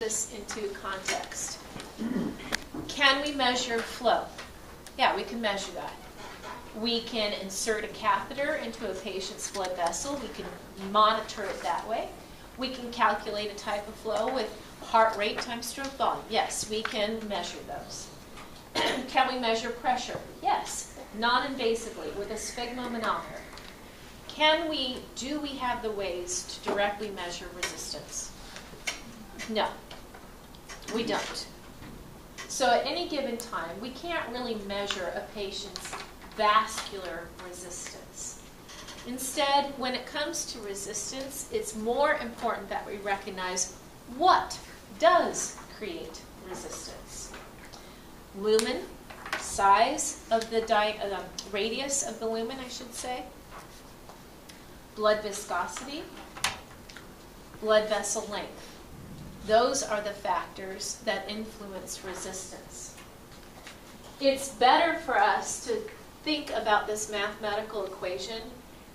this into context. Can we measure flow? Yeah, we can measure that. We can insert a catheter into a patient's blood vessel. We can monitor it that way. We can calculate a type of flow with heart rate times stroke volume. Yes, we can measure those. Can we measure pressure? Yes, non-invasively with a sphygmomanometer. Do we have the ways to directly measure resistance? No, we don't. So at any given time, we can't really measure a patient's vascular resistance. Instead, when it comes to resistance, it's more important that we recognize what does create resistance. Lumen, size of the radius of the lumen, I should say. Blood viscosity, blood vessel length. Those are the factors that influence resistance. It's better for us to think about this mathematical equation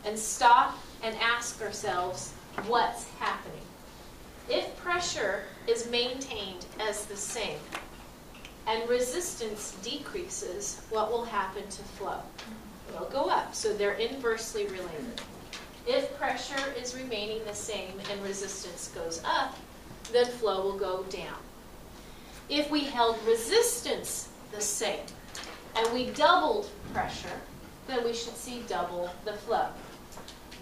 and stop and ask ourselves what's happening. If pressure is maintained as the same and resistance decreases, what will happen to flow? It'll go up, so they're inversely related. If pressure is remaining the same and resistance goes up, then flow will go down. If we held resistance the same and we doubled pressure, then we should see double the flow.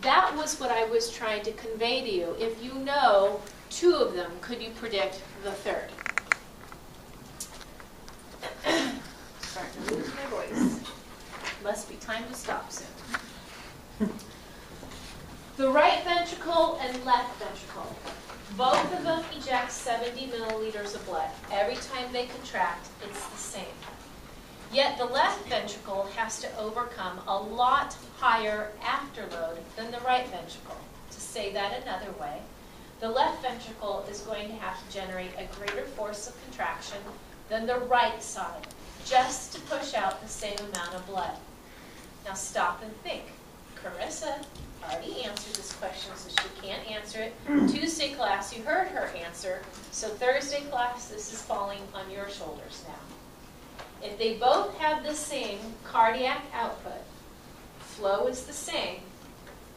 That was what I was trying to convey to you. If you know two of them, could you predict the third? Starting to lose my voice. Must be time to stop soon. The right ventricle and left ventricle. Both of them eject 70 milliliters of blood. Every time they contract, it's the same. Yet the left ventricle has to overcome a lot higher afterload than the right ventricle. To say that another way, the left ventricle is going to have to generate a greater force of contraction than the right side, just to push out the same amount of blood. Now stop and think. Carissa already answered this question, so she can't answer it. Tuesday class, you heard her answer. So Thursday class, this is falling on your shoulders now. If they both have the same cardiac output, flow is the same,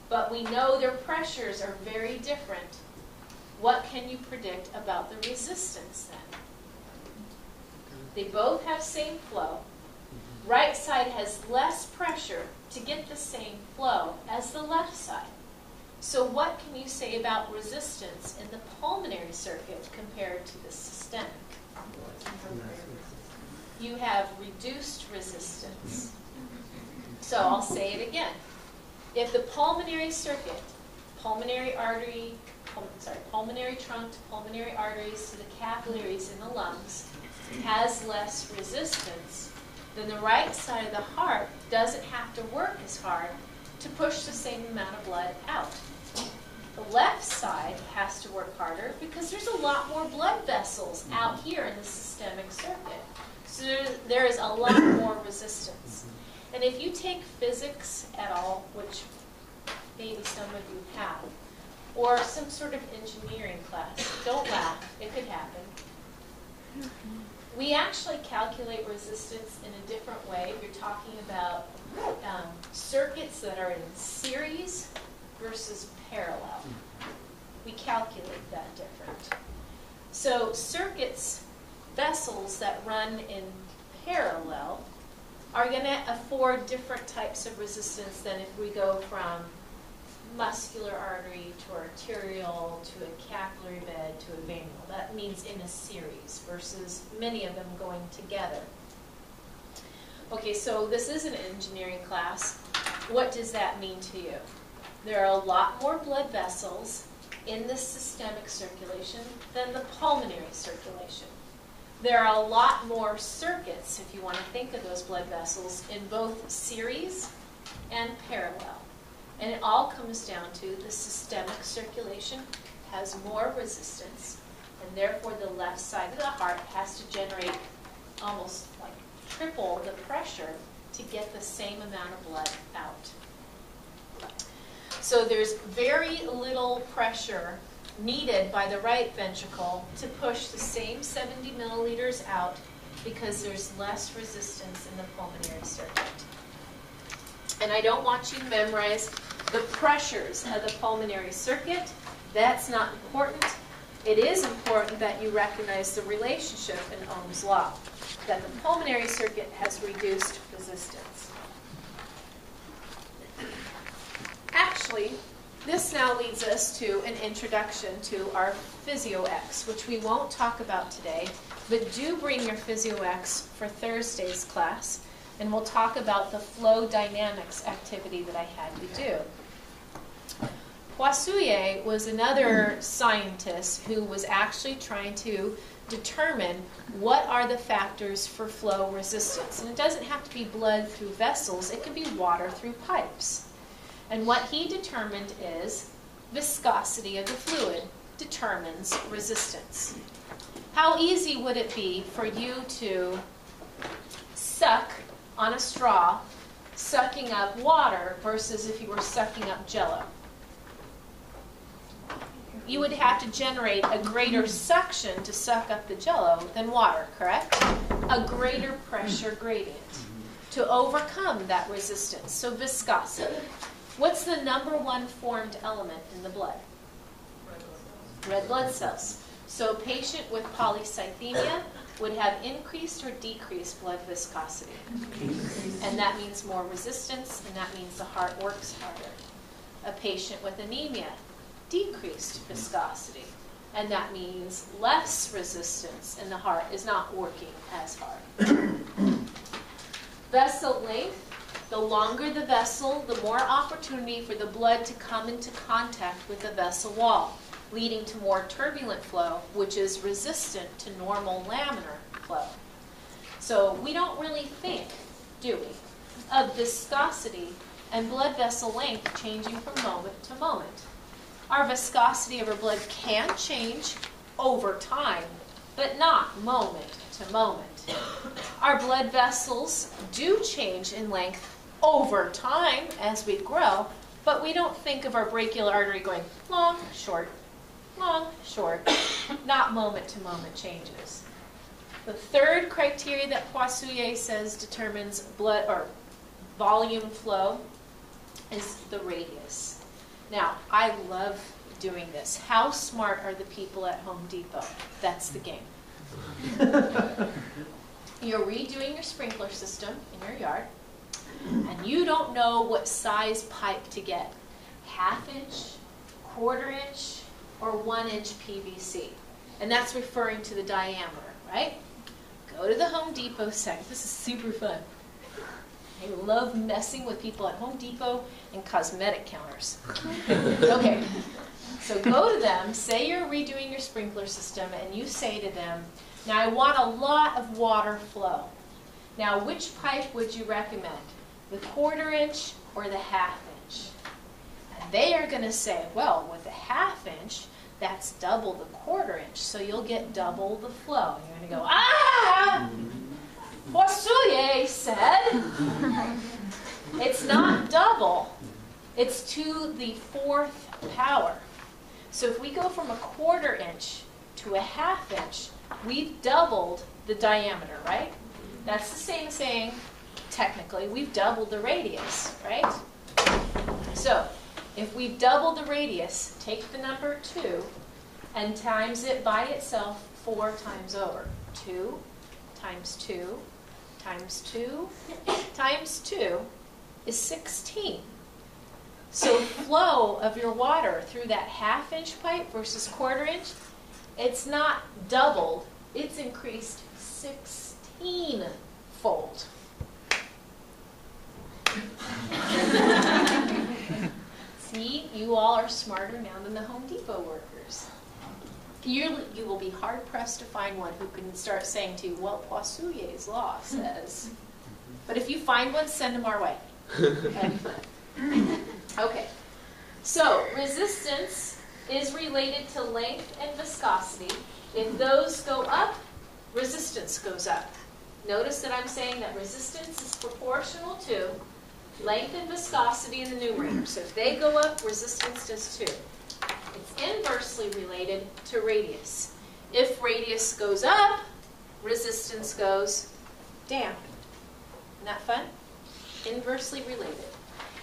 but we know their pressures are very different, what can you predict about the resistance then? They both have same flow. Right side has less pressure to get the same flow as the left side. So what can you say about resistance in the pulmonary circuit compared to the systemic? You have reduced resistance. So I'll say it again. If the pulmonary circuit, pulmonary trunk to pulmonary arteries to the capillaries in the lungs, has less resistance, then the right side of the heart doesn't have to work as hard to push the same amount of blood out. The left side has to work harder because there's a lot more blood vessels out here in the systemic circuit. So there is a lot more resistance. And if you take physics at all, which maybe some of you have, or some sort of engineering class, don't laugh, it could happen. We actually calculate resistance in a different way. You're talking about circuits that are in series versus parallel. We calculate that different. So circuits, vessels that run in parallel are going to afford different types of resistance than if we go from muscular artery to arterial to a capillary bed to a venule. That means in a series versus many of them going together. Okay, so this is an engineering class. What does that mean to you? There are a lot more blood vessels in the systemic circulation than the pulmonary circulation. There are a lot more circuits, if you want to think of those blood vessels, in both series and parallel. And it all comes down to the systemic circulation has more resistance, and therefore the left side of the heart has to generate almost like triple the pressure to get the same amount of blood out. So there's very little pressure needed by the right ventricle to push the same 70 milliliters out because there's less resistance in the pulmonary circuit. And I don't want you to memorize the pressures of the pulmonary circuit. That's not important. It is important that you recognize the relationship in Ohm's law, that the pulmonary circuit has reduced resistance. Actually, this now leads us to an introduction to our Physio-X, which we won't talk about today, but do bring your Physio-X for Thursday's class, and we'll talk about the flow dynamics activity that I had you do. Poissouillet was another scientist who was actually trying to determine what are the factors for flow resistance. And it doesn't have to be blood through vessels, it can be water through pipes. And what he determined is viscosity of the fluid determines resistance. How easy would it be for you to suck on a straw, sucking up water versus if you were sucking up Jell-O? You would have to generate a greater suction to suck up the Jell-O than water, correct? A greater pressure gradient to overcome that resistance. So viscosity. What's the number one formed element in the blood? Red blood cells. So a patient with polycythemia would have increased or decreased blood viscosity. And that means more resistance, and that means the heart works harder. A patient with anemia, decreased viscosity, and that means less resistance, and the heart is not working as hard. Vessel length. The longer the vessel, the more opportunity for the blood to come into contact with the vessel wall, leading to more turbulent flow, which is resistant to normal laminar flow. So we don't really think, do we, of viscosity and blood vessel length changing from moment to moment. Our viscosity of our blood can change over time, but not moment to moment. Our blood vessels do change in length over time as we grow, but we don't think of our brachial artery going long, short, not moment to moment changes. The third criteria that Poissouillet says determines blood or volume flow is the radius. Now, I love doing this. How smart are the people at Home Depot? That's the game. You're redoing your sprinkler system in your yard, and you don't know what size pipe to get. 1/2 inch, 1/4 inch, or 1 inch PVC. And that's referring to the diameter, right? Go to the Home Depot section. This is super fun. I love messing with people at Home Depot and cosmetic counters. Okay, so go to them, say you're redoing your sprinkler system, and you say to them, now I want a lot of water flow. Now which pipe would you recommend? The 1/4 inch or the 1/2 inch? And they are going to say, well, with the 1/2 inch, that's double the 1/4 inch, so you'll get double the flow. And you're going to go, ah! Poissouillet said, it's not double, it's to the 4th power. So if we go from a 1/4 inch to a 1/2 inch, we've doubled the diameter, right? That's the same as saying, technically, we've doubled the radius, right? So if we've doubled the radius, take the number 2 and times it by itself 4 times over. 2 times 2 times 2 times 2 is 16. So flow of your water through that 1/2 inch pipe versus 1/4 inch, it's not doubled, it's increased 16-fold. See, you all are smarter now than the Home Depot workers. You will be hard-pressed to find one who can start saying to you, well, Poissouillet's law says. But if you find one, send them our way. Okay, so resistance is related to length and viscosity. If those go up, resistance goes up. Notice that I'm saying that resistance is proportional to length and viscosity in the numerator. So if they go up, resistance does too. It's inversely related to radius. If radius goes up, resistance goes down. Isn't that fun? Inversely related.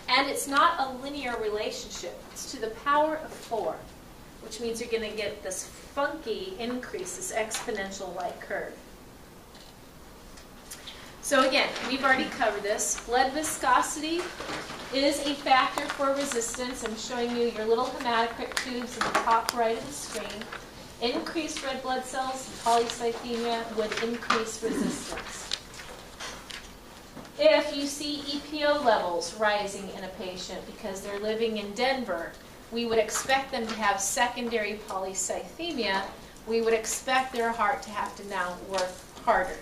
And it's not a linear relationship. It's to the power of 4, which means you're going to get this funky increase, this exponential-like curve. So again, we've already covered this. Blood viscosity is a factor for resistance. I'm showing you your little hematocrit tubes in the top right of the screen. Increased red blood cells, polycythemia, would increase resistance. If you see EPO levels rising in a patient because they're living in Denver, we would expect them to have secondary polycythemia. We would expect their heart to have to now work harder.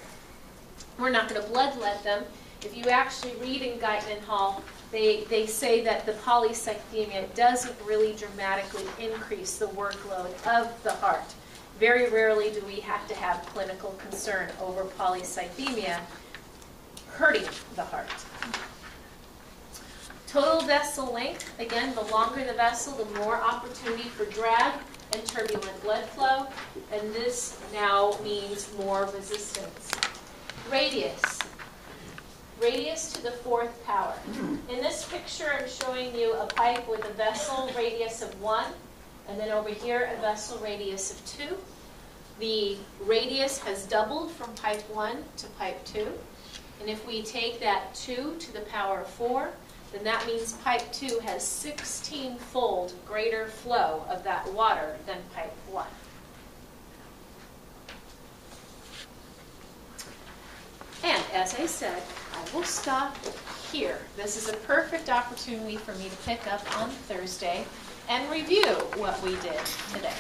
We're not going to bloodlet them. If you actually read in Guyton and Hall, they say that the polycythemia doesn't really dramatically increase the workload of the heart. Very rarely do we have to have clinical concern over polycythemia hurting the heart. Total vessel length, again, the longer the vessel, the more opportunity for drag and turbulent blood flow, and this now means more resistance. Radius. Radius to the 4th power. In this picture, I'm showing you a pipe with a vessel radius of 1, and then over here, a vessel radius of 2. The radius has doubled from pipe 1 to pipe 2. And if we take that 2 to the power of 4, then that means pipe 2 has 16-fold greater flow of that water than pipe 1. And as I said, I will stop here. This is a perfect opportunity for me to pick up on Thursday and review what we did today.